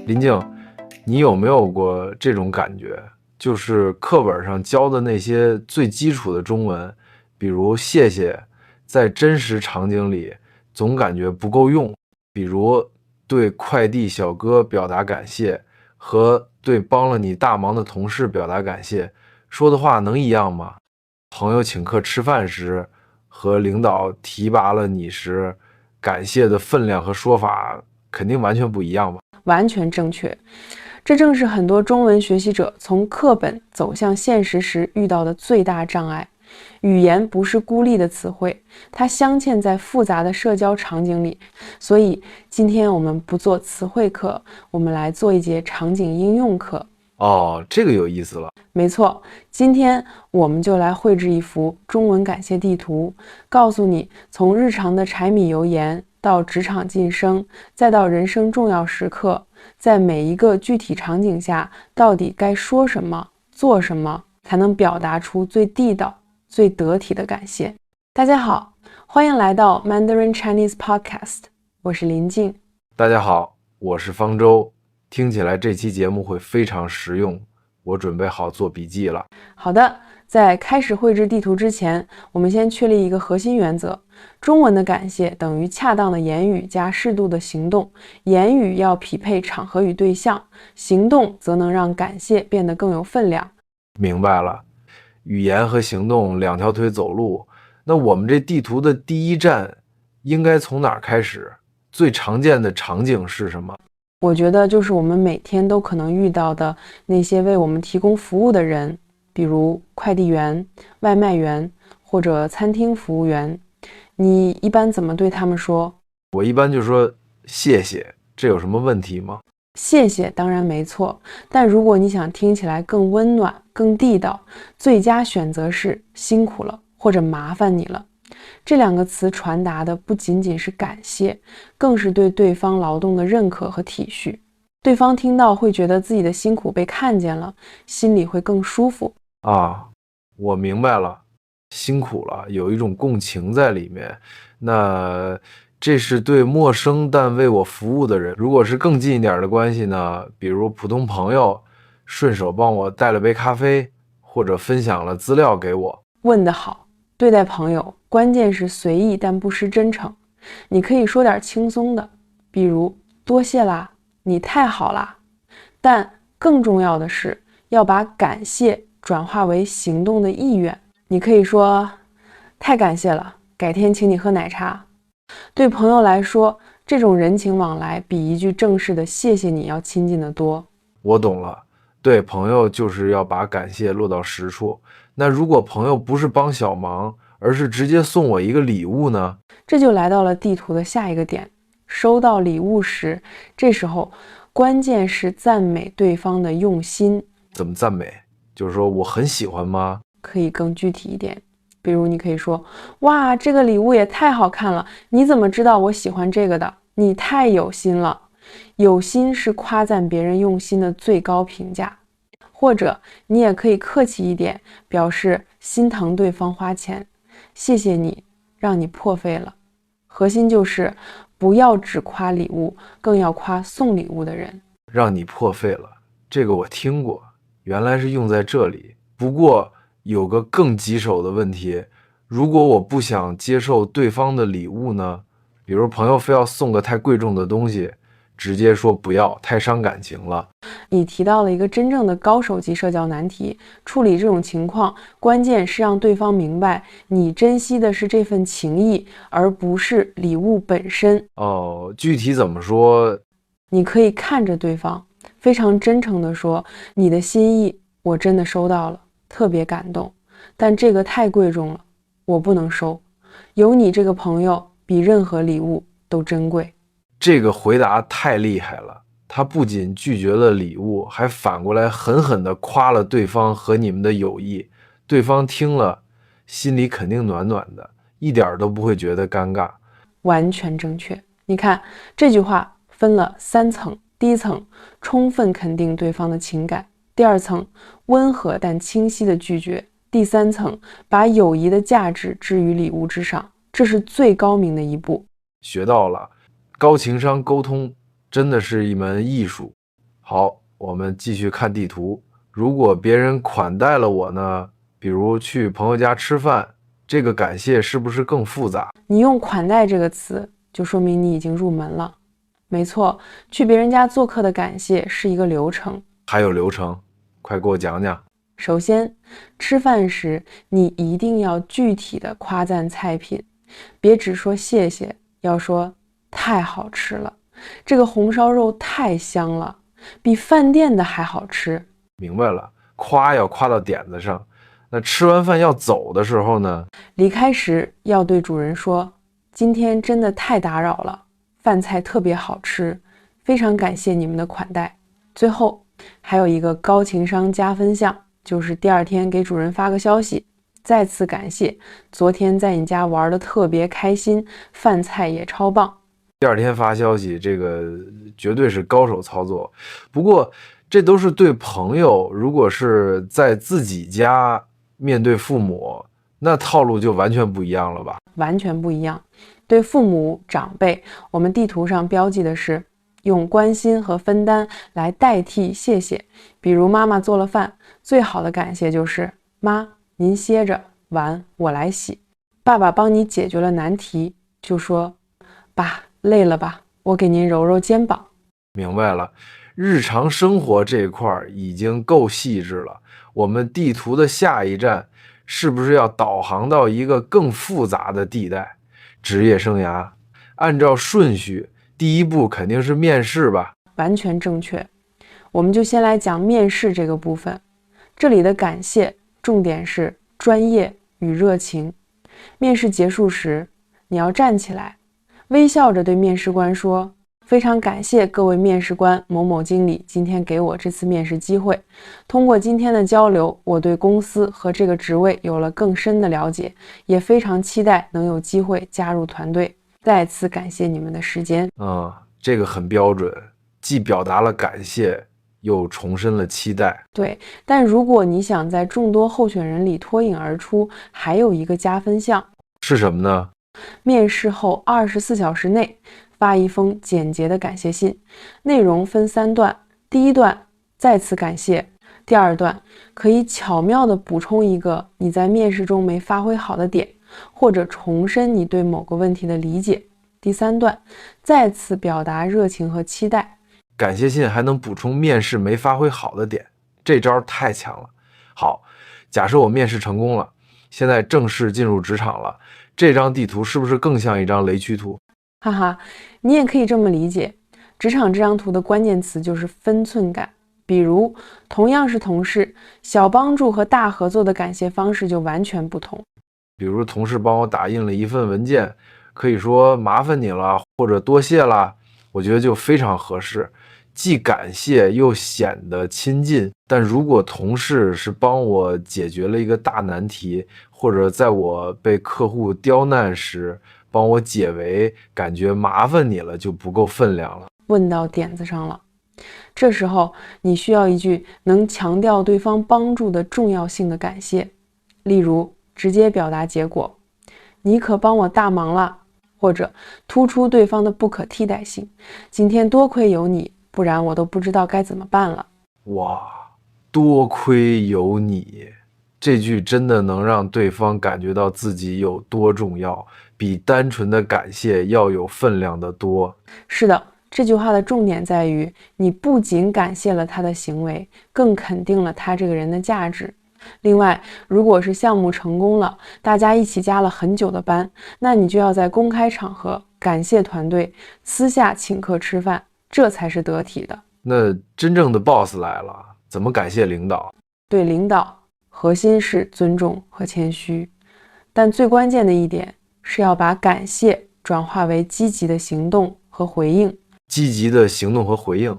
林静，你有没有过这种感觉？就是课本上教的那些最基础的中文，比如谢谢，在真实场景里总感觉不够用。比如对快递小哥表达感谢和对帮了你大忙的同事表达感谢，说的话能一样吗？朋友请客吃饭时和领导提拔了你时，感谢的分量和说法肯定完全不一样吧？完全正确，这正是很多中文学习者从课本走向现实时遇到的最大障碍。语言不是孤立的词汇，它镶嵌在复杂的社交场景里。所以今天我们不做词汇课，我们来做一节场景应用课。哦，这个有意思了。没错，今天我们就来绘制一幅中文感谢地图，告诉你从日常的柴米油盐到职场晋升，再到人生重要时刻，在每一个具体场景下，到底该说什么、做什么，才能表达出最地道、最得体的感谢。大家好，欢迎来到 Mandarin Chinese Podcast， 我是林静。大家好，我是方舟。听起来这期节目会非常实用，我准备好做笔记了。好的，在开始绘制地图之前，我们先确立一个核心原则：中文的感谢等于恰当的言语加适度的行动，言语要匹配场合与对象，行动则能让感谢变得更有分量。明白了，语言和行动两条腿走路。那我们这地图的第一站应该从哪儿开始？最常见的场景是什么？我觉得就是我们每天都可能遇到的那些为我们提供服务的人，比如快递员、外卖员或者餐厅服务员。你一般怎么对他们说？我一般就说谢谢，这有什么问题吗？谢谢当然没错，但如果你想听起来更温暖、更地道，最佳选择是辛苦了或者麻烦你了。这两个词传达的不仅仅是感谢，更是对对方劳动的认可和体恤。对方听到会觉得自己的辛苦被看见了，心里会更舒服。啊，我明白了，辛苦了，有一种共情在里面。那这是对陌生但为我服务的人。如果是更近一点的关系呢，比如普通朋友，顺手帮我带了杯咖啡，或者分享了资料给我。问得好，对待朋友，关键是随意但不失真诚。你可以说点轻松的，比如多谢啦，你太好啦。但更重要的是，要把感谢转化为行动的意愿。你可以说，太感谢了，改天请你喝奶茶。对朋友来说，这种人情往来比一句正式的谢谢你要亲近得多。我懂了，对朋友就是要把感谢落到实处。那如果朋友不是帮小忙，而是直接送我一个礼物呢？这就来到了地图的下一个点，收到礼物时，这时候关键是赞美对方的用心。怎么赞美？就是说我很喜欢吗？可以更具体一点，比如你可以说，哇，这个礼物也太好看了，你怎么知道我喜欢这个的？你太有心了。有心是夸赞别人用心的最高评价。或者你也可以客气一点，表示心疼对方花钱，谢谢你，让你破费了。核心就是不要只夸礼物，更要夸送礼物的人。让你破费了，这个我听过，原来是用在这里。不过有个更棘手的问题，如果我不想接受对方的礼物呢？比如朋友非要送个太贵重的东西，直接说不要，太伤感情了。你提到了一个真正的高手级社交难题，处理这种情况，关键是让对方明白你珍惜的是这份情谊，而不是礼物本身。哦，具体怎么说？你可以看着对方，非常真诚地说，你的心意我真的收到了，特别感动，但这个太贵重了，我不能收。有你这个朋友比任何礼物都珍贵。这个回答太厉害了，他不仅拒绝了礼物，还反过来狠狠地夸了对方和你们的友谊。对方听了，心里肯定暖暖的，一点都不会觉得尴尬。完全正确。你看，这句话分了3层，第一层，充分肯定对方的情感；第二层，温和但清晰的拒绝；第三层，把友谊的价值置于礼物之上。这是最高明的一步。学到了，高情商沟通真的是一门艺术。好，我们继续看地图。如果别人款待了我呢，比如去朋友家吃饭，这个感谢是不是更复杂？你用款待这个词，就说明你已经入门了。没错，去别人家做客的感谢是一个流程。还有流程，快给我讲讲。首先，吃饭时你一定要具体的夸赞菜品，别只说谢谢，要说太好吃了，这个红烧肉太香了，比饭店的还好吃。明白了，夸要夸到点子上。那吃完饭要走的时候呢？离开时要对主人说，今天真的太打扰了，饭菜特别好吃，非常感谢你们的款待。最后还有一个高情商加分项，就是第二天给主人发个消息，再次感谢昨天在你家玩得特别开心，饭菜也超棒。第二天发消息，这个绝对是高手操作。不过这都是对朋友，如果是在自己家面对父母，那套路就完全不一样了吧？完全不一样。对父母长辈，我们地图上标记的是用关心和分担来代替谢谢。比如妈妈做了饭，最好的感谢就是妈，您歇着，碗我来洗。爸爸帮你解决了难题，就说爸，累了吧，我给您揉揉肩膀。明白了，日常生活这一块已经够细致了。我们地图的下一站是不是要导航到一个更复杂的地带？职业生涯，按照顺序，第一步肯定是面试吧？完全正确。我们就先来讲面试这个部分。这里的感谢重点是专业与热情。面试结束时，你要站起来，微笑着对面试官说，非常感谢各位面试官某某经理今天给我这次面试机会。通过今天的交流，我对公司和这个职位有了更深的了解，也非常期待能有机会加入团队。再次感谢你们的时间。这个很标准，既表达了感谢，又重申了期待。对，但如果你想在众多候选人里脱颖而出，还有一个加分项，是什么呢？面试后24小时内发一封简洁的感谢信，内容分3段。第一段再次感谢，第二段可以巧妙地补充一个你在面试中没发挥好的点，或者重申你对某个问题的理解。第三段再次表达热情和期待。感谢信还能补充面试没发挥好的点，这招太强了。好，假设我面试成功了，现在正式进入职场了，这张地图是不是更像一张雷区图？哈哈，你也可以这么理解。职场这张图的关键词就是分寸感。比如，同样是同事，小帮助和大合作的感谢方式就完全不同。比如同事帮我打印了一份文件，可以说麻烦你了，或者多谢了，我觉得就非常合适，既感谢又显得亲近。但如果同事是帮我解决了一个大难题，或者在我被客户刁难时帮我解围，感觉麻烦你了，就不够分量了。问到点子上了。这时候你需要一句能强调对方帮助的重要性的感谢，例如直接表达结果，你可帮我大忙了，或者突出对方的不可替代性，今天多亏有你，不然我都不知道该怎么办了。哇，多亏有你，这句真的能让对方感觉到自己有多重要，比单纯的感谢要有分量的多。是的，这句话的重点在于，你不仅感谢了他的行为，更肯定了他这个人的价值。另外，如果是项目成功了，大家一起加了很久的班，那你就要在公开场合感谢团队，私下请客吃饭，这才是得体的。那真正的 boss 来了，怎么感谢领导？对领导，核心是尊重和谦虚，但最关键的一点是要把感谢转化为积极的行动和回应。积极的行动和回应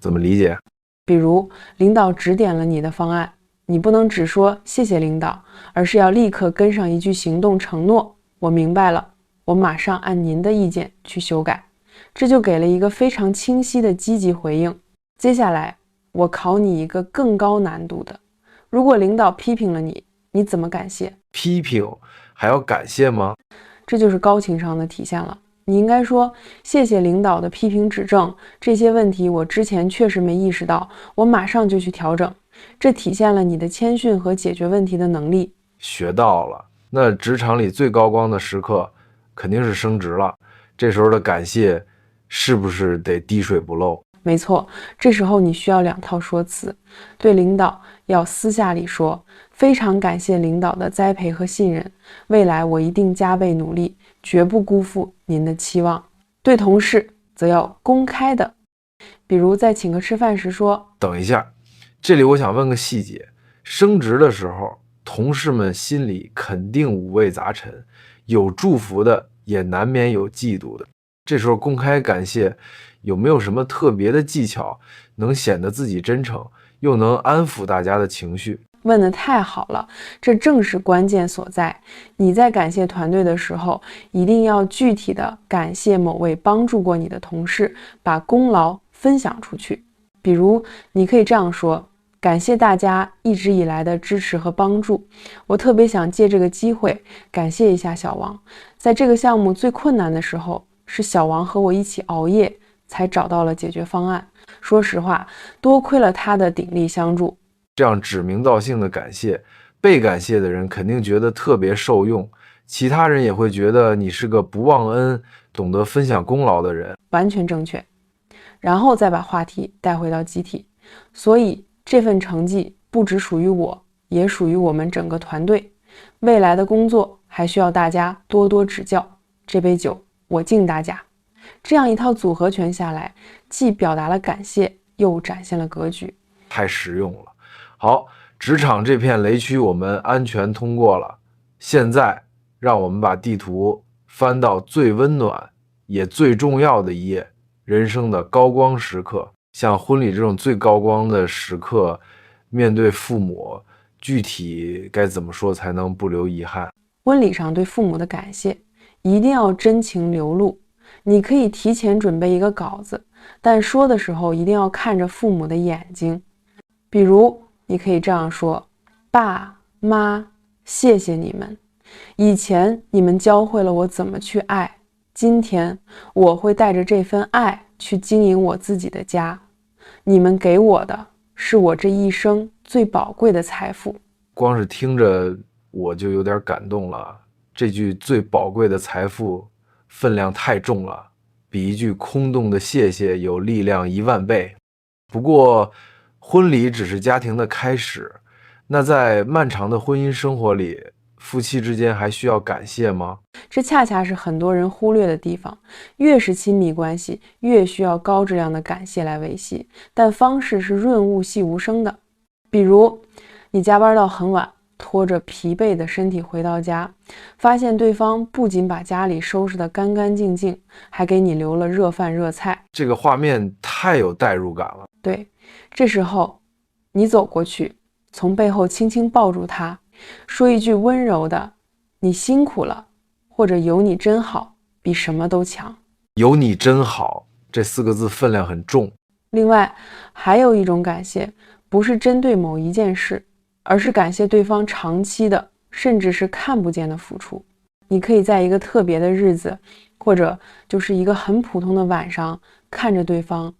怎么理解？比如领导指点了你的方案，你不能只说谢谢领导，而是要立刻跟上一句行动承诺，我明白了，我马上按您的意见去修改。这就给了一个非常清晰的积极回应。接下来我考你一个更高难度的，如果领导批评了你，你怎么感谢？批评还要感谢吗？这就是高情商的体现了。你应该说，谢谢领导的批评指正，这些问题我之前确实没意识到，我马上就去调整。这体现了你的谦逊和解决问题的能力。学到了。那职场里最高光的时刻肯定是升职了，这时候的感谢是不是得滴水不漏？没错，这时候你需要2套说辞。对领导要私下里说，非常感谢领导的栽培和信任，未来我一定加倍努力，绝不辜负您的期望。对同事则要公开的，比如在请客吃饭时说，等一下，这里我想问个细节，升职的时候，同事们心里肯定五味杂陈，有祝福的，也难免有嫉妒的。这时候公开感谢，有没有什么特别的技巧，能显得自己真诚，又能安抚大家的情绪？问得太好了，这正是关键所在。你在感谢团队的时候，一定要具体的感谢某位帮助过你的同事，把功劳分享出去。比如，你可以这样说：感谢大家一直以来的支持和帮助，我特别想借这个机会感谢一下小王，在这个项目最困难的时候，是小王和我一起熬夜才找到了解决方案。说实话，多亏了他的鼎力相助。这样指名道姓的感谢，被感谢的人肯定觉得特别受用，其他人也会觉得你是个不忘恩、懂得分享功劳的人。完全正确。然后再把话题带回到集体，所以这份成绩不只属于我，也属于我们整个团队。未来的工作还需要大家多多指教。这杯酒我敬大家。这样一套组合拳下来，既表达了感谢，又展现了格局。太实用了。好，职场这片雷区我们安全通过了，现在让我们把地图翻到最温暖也最重要的一页，人生的高光时刻。像婚礼这种最高光的时刻，面对父母，具体该怎么说才能不留遗憾？婚礼上对父母的感谢一定要真情流露。你可以提前准备一个稿子，但说的时候一定要看着父母的眼睛。比如你可以这样说：爸妈，谢谢你们，以前你们教会了我怎么去爱，今天我会带着这份爱去经营我自己的家。你们给我的是我这一生最宝贵的财富。光是听着我就有点感动了，这句最宝贵的财富分量太重了，比一句空洞的谢谢有力量10000倍。不过婚礼只是家庭的开始，那在漫长的婚姻生活里，夫妻之间还需要感谢吗？这恰恰是很多人忽略的地方。越是亲密关系，越需要高质量的感谢来维系，但方式是润物细无声的。比如你加班到很晚，拖着疲惫的身体回到家，发现对方不仅把家里收拾得干干净净，还给你留了热饭热菜。这个画面太有代入感了。对，这时候你走过去，从背后轻轻抱住他，说一句温柔的你辛苦了，或者有你真好，比什么都强。有你真好，这4个字分量很重。另外还有一种感谢，不是针对某一件事，而是感谢对方长期的，甚至是看不见的付出。你可以在一个特别的日子，或者就是一个很普通的晚上，看着对方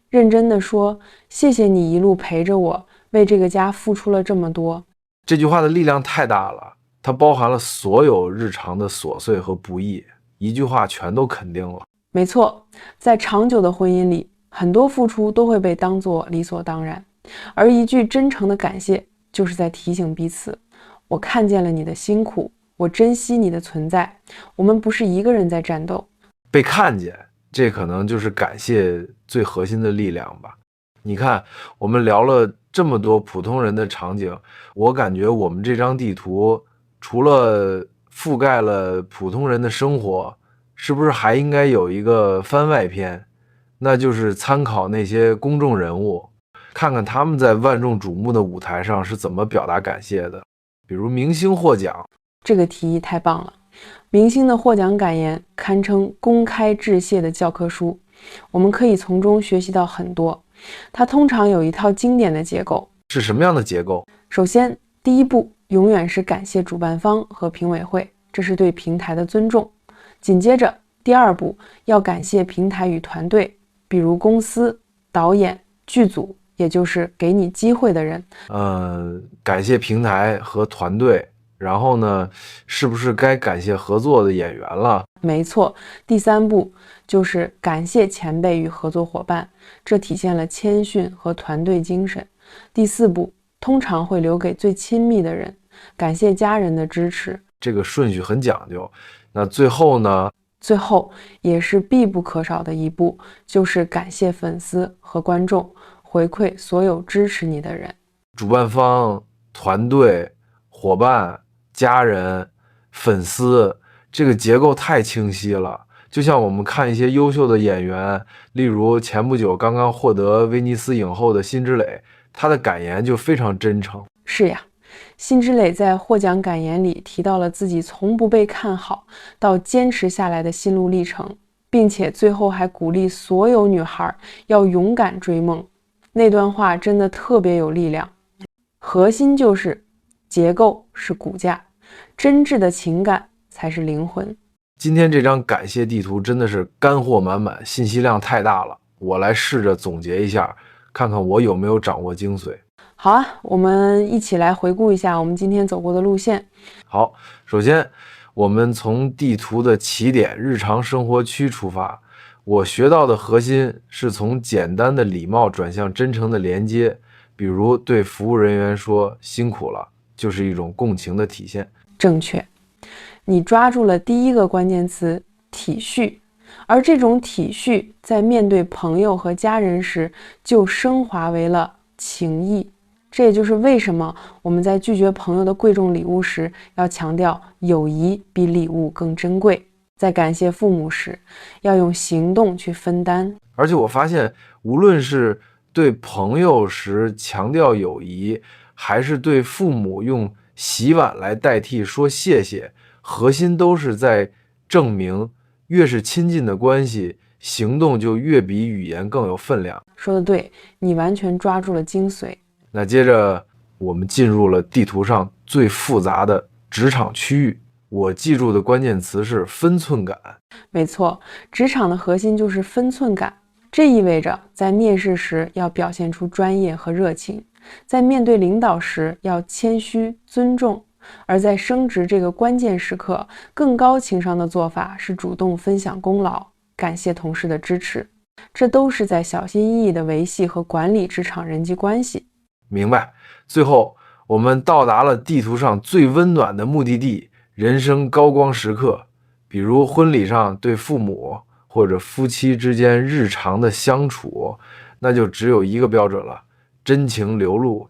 认真的说，谢谢你一路陪着我，为这个家付出了这么多。这句话的力量太大了，它包含了所有日常的琐碎和不易，一句话全都肯定了。没错，在长久的婚姻里，很多付出都会被当作理所当然，而一句真诚的感谢就是在提醒彼此，我看见了你的辛苦，我珍惜你的存在，我们不是一个人在战斗。被看见，这可能就是感谢最核心的力量吧。你看，我们聊了这么多普通人的场景，我感觉我们这张地图除了覆盖了普通人的生活，是不是还应该有一个番外篇？那就是参考那些公众人物，看看他们在万众瞩目的舞台上是怎么表达感谢的。比如明星获奖，这个提议太棒了。明星的获奖感言堪称公开致谢的教科书，我们可以从中学习到很多。它通常有一套经典的结构。是什么样的结构？首先，第一步永远是感谢主办方和评委会，这是对平台的尊重。紧接着，第2步，要感谢平台与团队，比如公司、导演、剧组，也就是给你机会的人。感谢平台和团队，然后呢，是不是该感谢合作的演员了？没错，第3步就是感谢前辈与合作伙伴，这体现了谦逊和团队精神。第4步通常会留给最亲密的人，感谢家人的支持。这个顺序很讲究。那最后呢？最后也是必不可少的一步，就是感谢粉丝和观众，回馈所有支持你的人。主办方、团队、伙伴、家人、粉丝，这个结构太清晰了。就像我们看一些优秀的演员，例如前不久刚刚获得威尼斯影后的辛芷蕾，她的感言就非常真诚。是呀，辛芷蕾在获奖感言里提到了自己从不被看好到坚持下来的心路历程，并且最后还鼓励所有女孩要勇敢追梦。那段话真的特别有力量。核心就是结构是骨架，真挚的情感才是灵魂。今天这张感谢地图真的是干货满满，信息量太大了。我来试着总结一下，看看我有没有掌握精髓。好啊，我们一起来回顾一下我们今天走过的路线。好，首先我们从地图的起点日常生活区出发，我学到的核心是从简单的礼貌转向真诚的连接，比如对服务人员说辛苦了，就是一种共情的体现。正确，你抓住了第一个关键词体恤，而这种体恤在面对朋友和家人时就升华为了情谊。这也就是为什么我们在拒绝朋友的贵重礼物时要强调友谊比礼物更珍贵，在感谢父母时要用行动去分担。而且我发现无论是对朋友时强调友谊，还是对父母用洗碗来代替说谢谢，核心都是在证明越是亲近的关系，行动就越比语言更有分量。说得对，你完全抓住了精髓。那接着我们进入了地图上最复杂的职场区域，我记住的关键词是分寸感。没错，职场的核心就是分寸感，这意味着在面试时要表现出专业和热情，在面对领导时要谦虚尊重，而在升职这个关键时刻，更高情商的做法是主动分享功劳，感谢同事的支持。这都是在小心翼翼地维系和管理职场人际关系。明白。最后我们到达了地图上最温暖的目的地，人生高光时刻，比如婚礼上对父母，或者夫妻之间日常的相处，那就只有一个标准了，真情流露，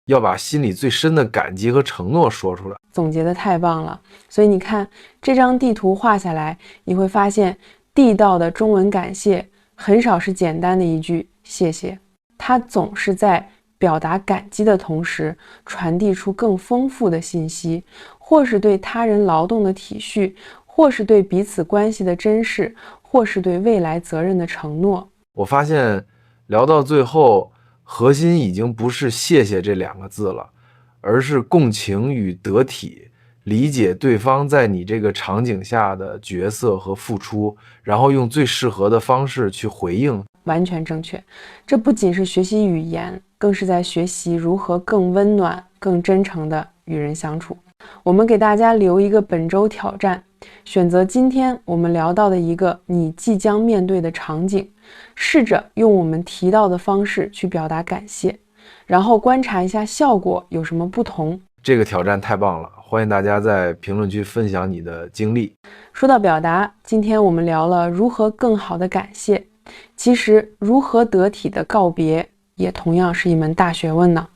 要把心里最深的感激和承诺说出来。总结得太棒了。所以你看这张地图画下来，你会发现地道的中文感谢很少是简单的一句谢谢，它总是在表达感激的同时，传递出更丰富的信息，或是对他人劳动的体恤，或是对彼此关系的珍视，或是对未来责任的承诺。我发现聊到最后，核心已经不是谢谢这2个字了，而是共情与得体，理解对方在你这个场景下的角色和付出，然后用最适合的方式去回应。完全正确，这不仅是学习语言，更是在学习如何更温暖、更真诚地与人相处。我们给大家留一个本周挑战，选择今天我们聊到的一个你即将面对的场景，试着用我们提到的方式去表达感谢，然后观察一下效果有什么不同。这个挑战太棒了，欢迎大家在评论区分享你的经历。说到表达，今天我们聊了如何更好的感谢，其实如何得体的告别也同样是一门大学问呢。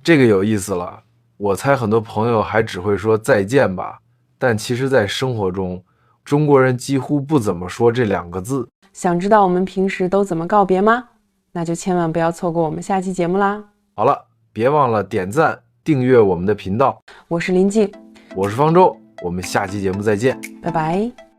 这个有意思了，我猜很多朋友还只会说再见吧，但其实在生活中，中国人几乎不怎么说这2个字。想知道我们平时都怎么告别吗？那就千万不要错过我们下期节目啦。好了，别忘了点赞订阅我们的频道。我是林静，我是方舟，我们下期节目再见，拜拜。